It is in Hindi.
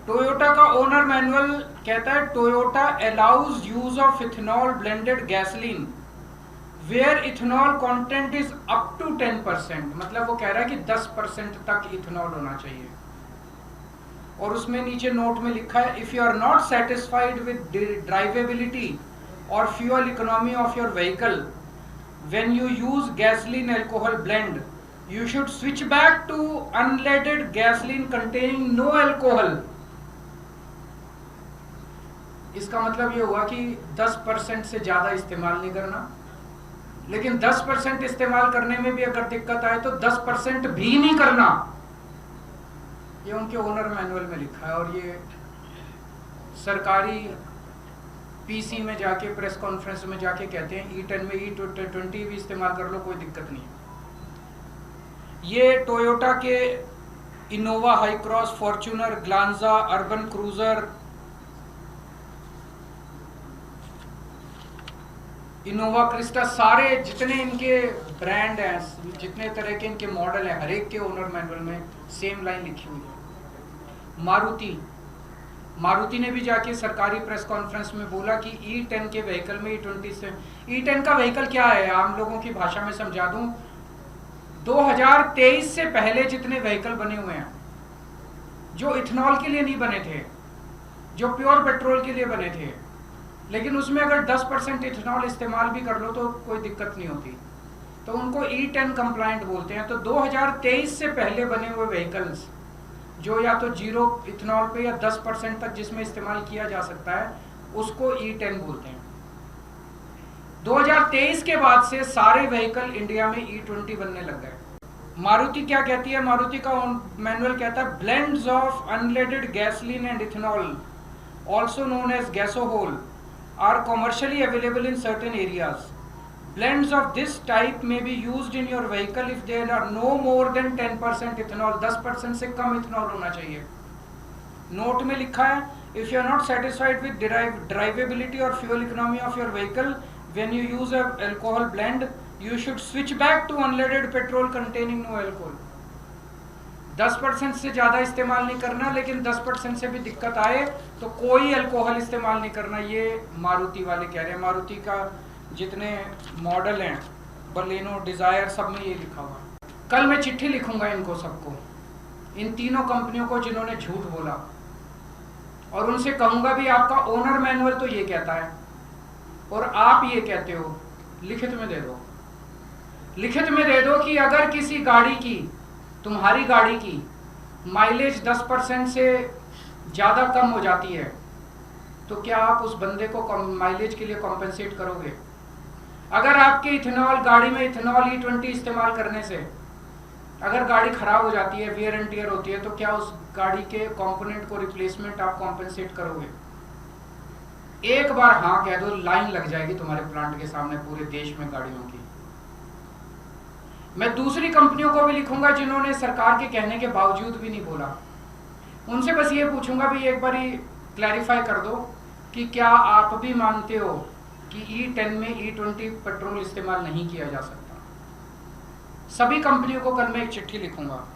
टोयोटा का ओनर मैनुअल कहता है Toyota allows use of ethanol blended gasoline where ethanol content is up to 10%, मतलब वो कह रहा है कि 10% तक इथेनॉल होना चाहिए। और उसमें नीचे नोट में लिखा है if you are not satisfied with drivability और fuel economy of your vehicle when you use gasoline alcohol blend you should switch back to unleaded gasoline containing no alcohol। इसका मतलब ये हुआ कि 10% से ज्यादा इस्तेमाल नहीं करना, लेकिन 10% इस्तेमाल करने में भी अगर दिक्कत आए तो 10% भी नहीं करना। ये उनके ओनर मैनुअल में लिखा है और ये सरकारी पीसी में जाके प्रेस कॉन्फ्रेंस में जाके कहते हैं E10 में E20 भी इस्तेमाल कर लो, कोई दिक्कत नहीं है। ये टोयोटा के Innova high cross, Fortuner, Glanza, urban cruiser, Innova Crysta, सारे जितने इनके ब्रांड हैं, जितने तरह के इनके मॉडल हैं, हर एक के ओनर मैनुअल में सेम लाइन लिखी हुई है। मारुति ने भी जाके सरकारी प्रेस कॉन्फ्रेंस में बोला कि E10 के व्हीकल में E20 से, E10 का व्हीकल क्या है आम लोगों की भाषा में समझा दूं, 2023 से पहले जितने व्हीकल बने हुए हैं जो इथेनॉल के लिए नहीं बने थे, जो प्योर पेट्रोल के लिए बने थे, लेकिन उसमें अगर 10% इथेनॉल इस्तेमाल भी कर लो तो कोई दिक्कत नहीं होती, तो उनको E10 कंप्लायंट बोलते हैं। तो 2023 से पहले बने हुए व्हीकल्स जो या तो जीरो इथेनॉल पे या 10% तक जिसमें इस्तेमाल किया जा सकता है उसको E10 बोलते हैं। 2023 के बाद से सारे व्हीकल इंडिया में E20 बनने लग गए। मारुति क्या कहती है, मारुति का मैनुअल कहता है blends of unleaded gasoline and ethanol also known as gasohol are commercially available in certain areas. Blends of this type may be used in your vehicle if there are no more than 10% ethanol। 10% से कम इथेनॉल होना चाहिए। नोट में लिखा है if you are not satisfied with drivability or fuel economy of your vehicle when you use a alcohol blend you should switch back to unleaded petrol containing no alcohol। 10% से ज़्यादा इस्तेमाल नहीं करना, लेकिन 10% से भी दिक्कत आए तो कोई अल्कोहल इस्तेमाल नहीं करना। ये मारुति वाले कह रहे हैं। मारुति का जितने मॉडल हैं, बलेनो, डिज़ायर, सब में ये लिखा हुआ है। कल मैं चिट्ठी लिखूंगा इनको सबको, इन तीनों कंपनियों को जिन्होंने झूठ बोला, और उनसे कहूँगा भी आपका ओनर मैनुअल तो ये कहता है और आप ये कहते हो, लिखित में दे दो। लिखित में दे दो कि अगर किसी गाड़ी की, तुम्हारी गाड़ी की माइलेज 10% से ज़्यादा कम हो जाती है तो क्या आप उस बंदे को माइलेज के लिए कॉम्पेंसेट करोगे? अगर आपके इथेनॉल गाड़ी में इथेनॉल E20 इस्तेमाल करने से अगर गाड़ी खराब हो जाती है, वियर एंड टियर होती है, तो क्या उस गाड़ी के कंपोनेंट को रिप्लेसमेंट आप कॉम्पेंसेट करोगे? एक बार हाँ कह दो, लाइन लग जाएगी तुम्हारे प्लांट के सामने पूरे देश में गाड़ियों की। मैं दूसरी कंपनियों को भी लिखूंगा जिन्होंने सरकार के कहने के बावजूद भी नहीं बोला, उनसे बस ये पूछूंगा भी एक बार क्लैरिफाई कर दो कि क्या आप भी मानते हो कि E10 में E20 पेट्रोल इस्तेमाल नहीं किया जा सकता। सभी कंपनियों को कल मैं एक चिट्ठी लिखूंगा।